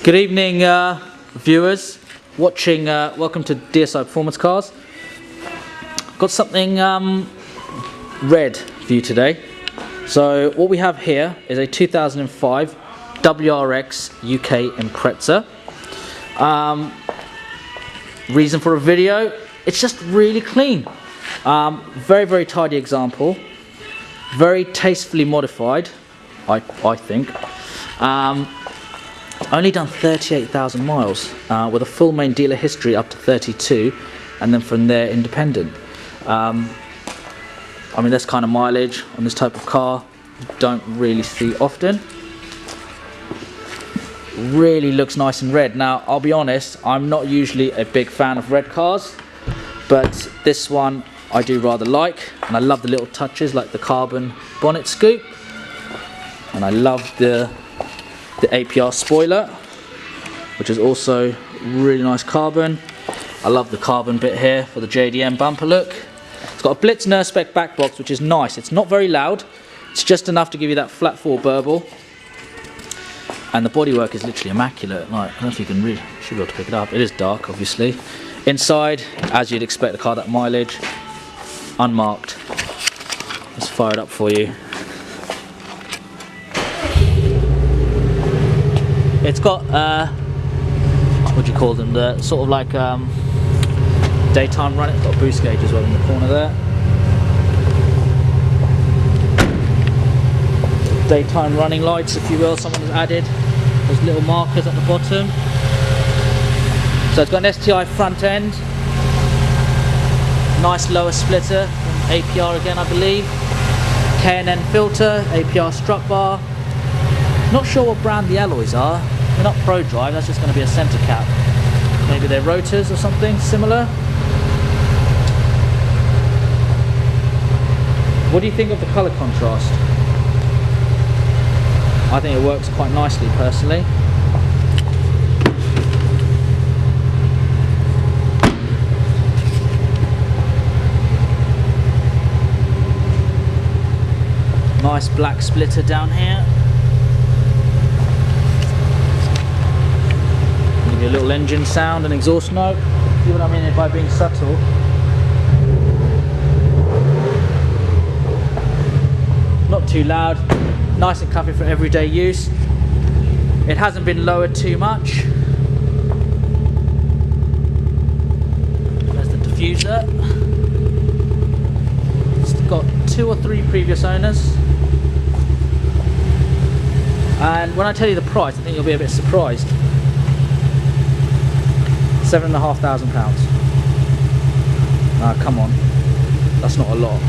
Good evening, viewers watching. Welcome to DSI Performance Cars. Got something red for you today. So what we have here is a 2005 WRX UK Impreza. Reason for a video: it's just really clean. Very tidy example. Very tastefully modified, I think. Only done 38,000 miles with a full main dealer history up to 32, and then from there independent. I mean, this kind of mileage on this type of car don't really see often. Really looks nice in red. Now I'll be honest, I'm not usually a big fan of red cars, but this one I do rather like, and I love the little touches like the carbon bonnet scoop, and I love the APR spoiler, which is also really nice carbon. I love the carbon bit here for the JDM bumper look. It's got a Blitz Nurse spec back box, which is nice. It's not very loud, it's just enough to give you that flat 4 burble, and the bodywork is literally immaculate. Like, I don't know if you can really, should be able to pick it up. It is dark, obviously. Inside, as you'd expect a car that mileage, unmarked. Let's fire it up for you. It's got what do you call them? The sort of like daytime running. It's got a boost gauge as well in the corner there. Daytime running lights, if you will. Someone has added those little markers at the bottom. So it's got an STI front end. Nice lower splitter from APR again, I believe. K&N filter, APR strut bar. Not sure what brand the alloys are. They're not Pro Drive, that's just going to be a centre cap. Maybe they're rotors or something similar. What do you think of the colour contrast? I think it works quite nicely personally. Nice black splitter down here. Give you a little engine sound and exhaust note. See what I mean by being subtle. Not too loud. Nice and comfy for everyday use. It hasn't been lowered too much. There's the diffuser. It's got 2 or 3 previous owners. And when I tell you the price, I think you'll be a bit surprised. £7,500. Ah, come on. That's not a lot.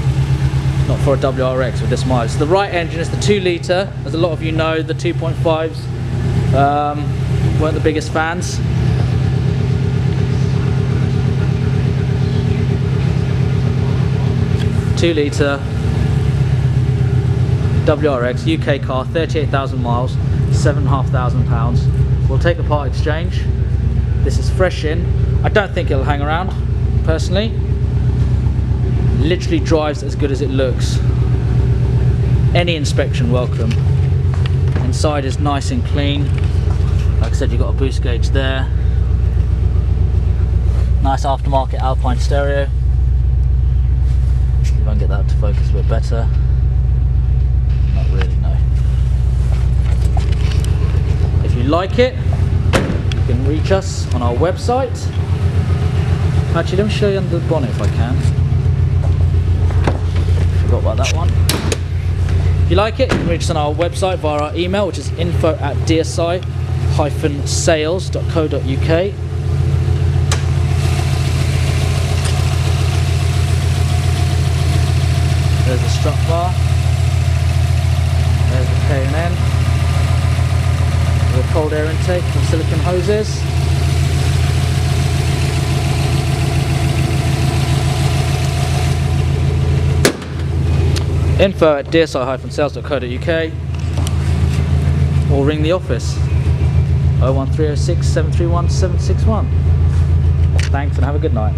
Not for a WRX with this mileage. So the right engine is the 2 litre. As a lot of you know, the 2.5s weren't the biggest fans. Two-litre WRX, UK car, 38,000 miles, £7,500. We'll take a part exchange. This is fresh in. I don't think it'll hang around, personally. Literally drives as good as it looks. Any inspection welcome. Inside is nice and clean. Like I said, you've got a boost gauge there. Nice aftermarket Alpine stereo. See if I can get that to focus a bit better. Not really, no. If you like it, you can reach us on our website. Actually, let me show you under the bonnet if I can. Forgot about that one. If you like it, you can reach us on our website via our email, which is info@dsi-sales.co.uk. There's the strut bar. There's the K&N. The cold air intake from silicone hoses. info@dsi-sales.co.uk, or ring the office 01306 731 761. Thanks and have a good night.